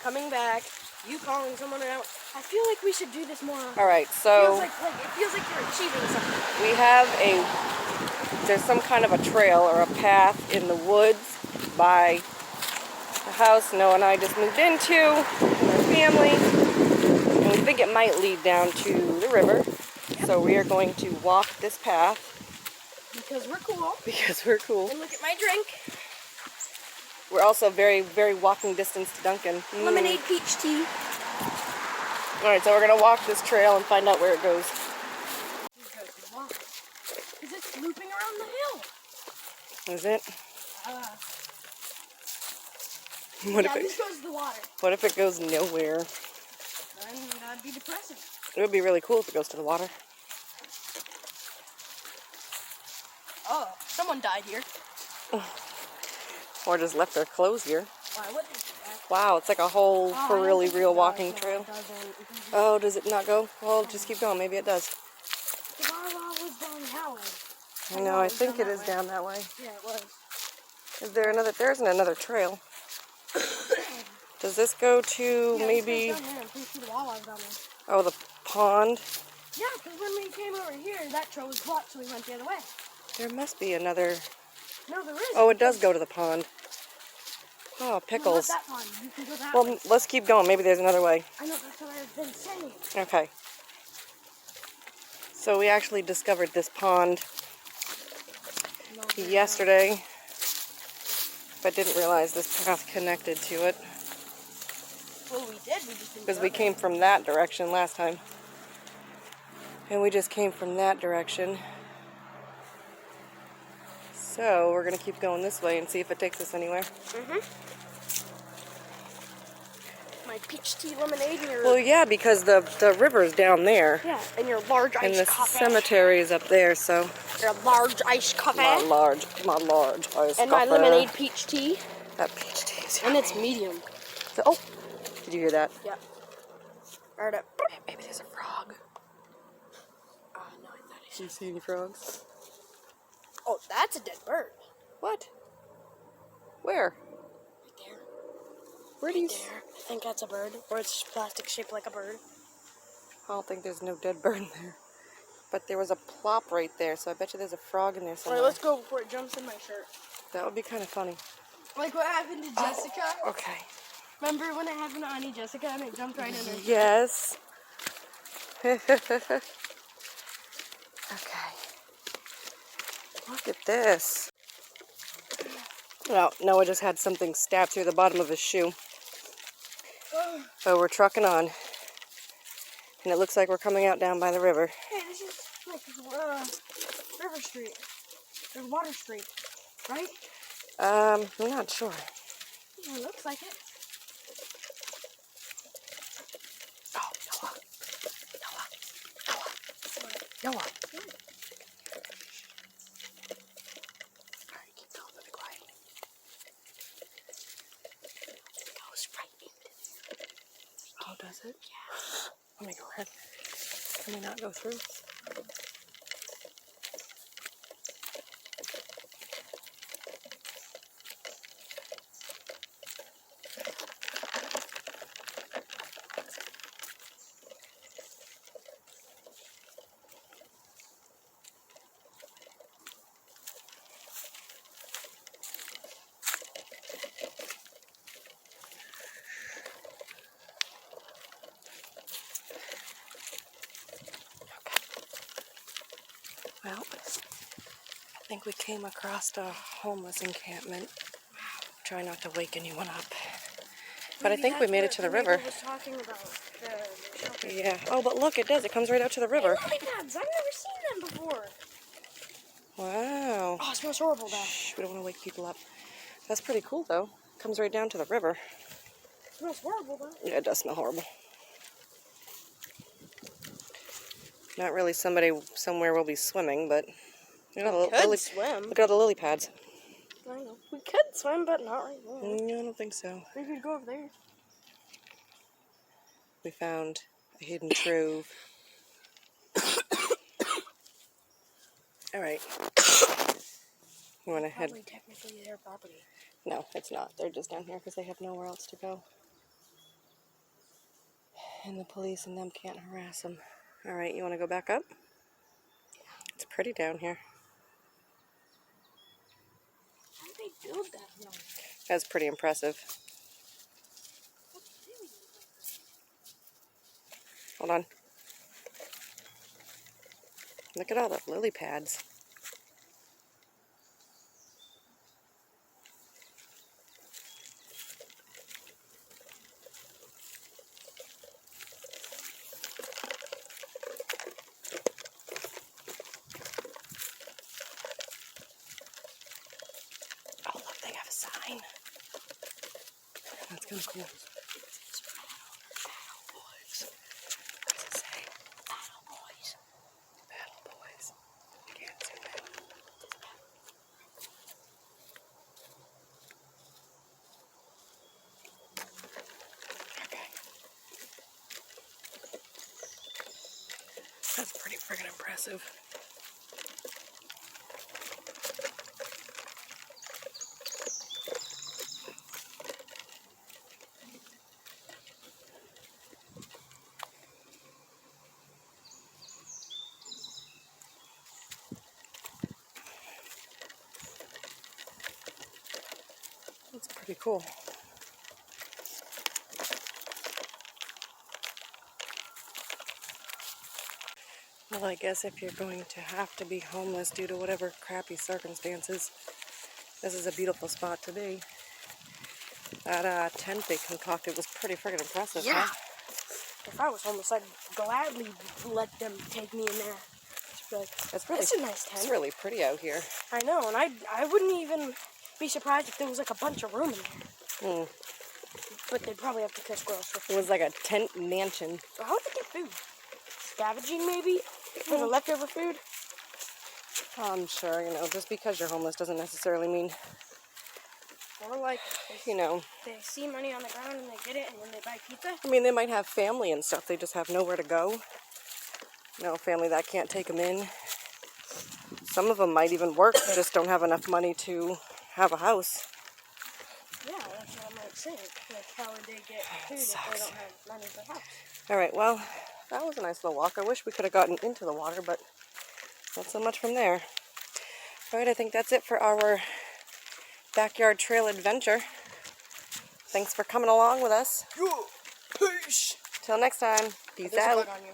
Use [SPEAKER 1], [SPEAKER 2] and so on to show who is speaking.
[SPEAKER 1] coming back, you calling someone out. I feel like we should do this more often.
[SPEAKER 2] All right, so
[SPEAKER 1] it feels like you're achieving something.
[SPEAKER 2] we have there's some kind of a trail or a path in the woods by the house Noah and I just moved into with our family, and we think it might lead down to the river. Yep. So we are going to walk this path.
[SPEAKER 1] Because we're cool.
[SPEAKER 2] Because we're cool.
[SPEAKER 1] And look at my drink.
[SPEAKER 2] We're also very, very walking distance to Dunkin.
[SPEAKER 1] Lemonade peach tea.
[SPEAKER 2] Alright, so we're going to walk this trail and find out where it goes.
[SPEAKER 1] Because it's looping around the hill.
[SPEAKER 2] Is it?
[SPEAKER 1] This goes to the water.
[SPEAKER 2] What if it goes nowhere?
[SPEAKER 1] Then that'd be depressing.
[SPEAKER 2] It would be really cool if it goes to the water.
[SPEAKER 1] Oh, someone died here.
[SPEAKER 2] Or just left their clothes here.
[SPEAKER 1] Why would they do that?
[SPEAKER 2] Wow, it's like a whole really real walking trail. Oh, does it not go? Well, just keep going. Maybe it does.
[SPEAKER 1] The Wawa was down that way.
[SPEAKER 2] I know, I think it is down that way.
[SPEAKER 1] Yeah, it was.
[SPEAKER 2] Is there another? There isn't another trail. Does this go to maybe...
[SPEAKER 1] Down there. I'm pretty sure the Wawa's down there.
[SPEAKER 2] Oh, the pond?
[SPEAKER 1] Yeah, because when we came over here, that trail was blocked, so we went the other way.
[SPEAKER 2] There must be another...
[SPEAKER 1] No, there is.
[SPEAKER 2] Oh, it does go to the pond. Oh, pickles.
[SPEAKER 1] No, not that pond. You can go that
[SPEAKER 2] Well,
[SPEAKER 1] way.
[SPEAKER 2] let's keep going. Maybe there's another way.
[SPEAKER 1] I know, that's what I've been saying.
[SPEAKER 2] Okay. So we actually discovered this pond yesterday, but didn't realize this path connected to it.
[SPEAKER 1] Well, we did. We just didn't.
[SPEAKER 2] Because we came from that direction last time. And we just came from that direction. So we're going to keep going this way and see if it takes us anywhere.
[SPEAKER 1] My peach tea lemonade and your...
[SPEAKER 2] Well, yeah, because the river's down there.
[SPEAKER 1] Yeah, and your large
[SPEAKER 2] and
[SPEAKER 1] iced
[SPEAKER 2] the
[SPEAKER 1] coffee.
[SPEAKER 2] cemetery is up there, so...
[SPEAKER 1] Your large iced coffee.
[SPEAKER 2] My large iced
[SPEAKER 1] and
[SPEAKER 2] coffee.
[SPEAKER 1] my lemonade peach tea.
[SPEAKER 2] That peach tea is
[SPEAKER 1] And it's medium.
[SPEAKER 2] So, oh, did you hear that?
[SPEAKER 1] Yeah. Heard it.
[SPEAKER 2] Maybe there's a frog.
[SPEAKER 1] No, I thought
[SPEAKER 2] Do you see any frogs?
[SPEAKER 1] Oh, that's a dead bird.
[SPEAKER 2] What? Where?
[SPEAKER 1] Right there.
[SPEAKER 2] Where do you...
[SPEAKER 1] There. I think that's a bird. Or it's plastic shaped like a bird.
[SPEAKER 2] I don't think there's no dead bird in there. But there was a plop right there, so I bet you there's a frog in there somewhere.
[SPEAKER 1] Alright, let's go before it jumps in my shirt.
[SPEAKER 2] That would be kind of funny.
[SPEAKER 1] Like what happened to Jessica?
[SPEAKER 2] Oh, okay.
[SPEAKER 1] Remember when it happened to Auntie Jessica and it jumped right in her shirt?
[SPEAKER 2] Yes. Okay. Look at this. Well, Noah just had something stabbed through the bottom of his shoe. So we're trucking on. And it looks like we're coming out down by the river.
[SPEAKER 1] Hey, this is like River Street. Or Water Street, right?
[SPEAKER 2] I'm not sure.
[SPEAKER 1] It looks like it.
[SPEAKER 2] Oh, Noah. Noah. Alright, keep going, but be quiet. It goes right into there. Oh, does it? Yeah. Let me go ahead. Can we not go through? Well, I think we came across a homeless encampment. Try not to wake anyone up. But I think we made it to the river.
[SPEAKER 1] Was talking about the
[SPEAKER 2] Yeah. Oh, but look, it does. It comes right out to the river.
[SPEAKER 1] lily pads. I've never seen them before.
[SPEAKER 2] Wow.
[SPEAKER 1] Oh, it smells horrible though.
[SPEAKER 2] Shh, we don't want to wake people up. That's pretty cool, though. Comes right down to the river.
[SPEAKER 1] It smells horrible though.
[SPEAKER 2] Yeah, it does smell horrible. Not really somewhere we'll be swimming, but you know,
[SPEAKER 1] swim.
[SPEAKER 2] Look at all the lily pads.
[SPEAKER 1] I know. We could swim, but not right now.
[SPEAKER 2] I don't think so.
[SPEAKER 1] We could go over there.
[SPEAKER 2] We found a hidden trove. All right. You want to head?
[SPEAKER 1] Probably technically their property.
[SPEAKER 2] No, it's not. They're just down here because they have nowhere else to go. And the police and them can't harass them. All right, you want to go back up? It's pretty down here.
[SPEAKER 1] How did they build that road?
[SPEAKER 2] That's pretty impressive. Hold on. Look at all the lily pads. Oh, look, they have a sign. That's kind of cool. What does it say? Battle boys. Battle boys. I can't zoom in. Okay. That's pretty friggin' impressive. That's pretty cool. Well, I guess if you're going to have to be homeless due to whatever crappy circumstances, this is a beautiful spot to be. That tent they concocted was pretty friggin' impressive,
[SPEAKER 1] Yeah.
[SPEAKER 2] huh?
[SPEAKER 1] If I was homeless, I'd gladly let them take me in there.
[SPEAKER 2] It's really,
[SPEAKER 1] It's a nice tent.
[SPEAKER 2] It's really pretty out here.
[SPEAKER 1] I know, and I wouldn't even be surprised if there was like a bunch of room in there. But they'd probably have to catch groceries.
[SPEAKER 2] It was like a tent mansion.
[SPEAKER 1] So how would they get food? Scavenging maybe? For the leftover food?
[SPEAKER 2] I'm sure, you know, just because you're homeless doesn't necessarily mean,
[SPEAKER 1] Or like,
[SPEAKER 2] you know,
[SPEAKER 1] they see money on the ground and they get it and then they buy pizza?
[SPEAKER 2] I mean, they might have family and stuff. They just have nowhere to go. You know, family that can't take them in. Some of them might even work, just don't have enough money to have a house.
[SPEAKER 1] Yeah, that's what I'm like saying. Like, how would they get food if they don't have money for a house?
[SPEAKER 2] All right, well, that was a nice little walk. I wish we could have gotten into the water, but not so much from there. All right, I think that's it for our backyard trail adventure. Thanks for coming along with us.
[SPEAKER 1] Peace!
[SPEAKER 2] Till next time, peace
[SPEAKER 1] There's a
[SPEAKER 2] out.
[SPEAKER 1] bug on you.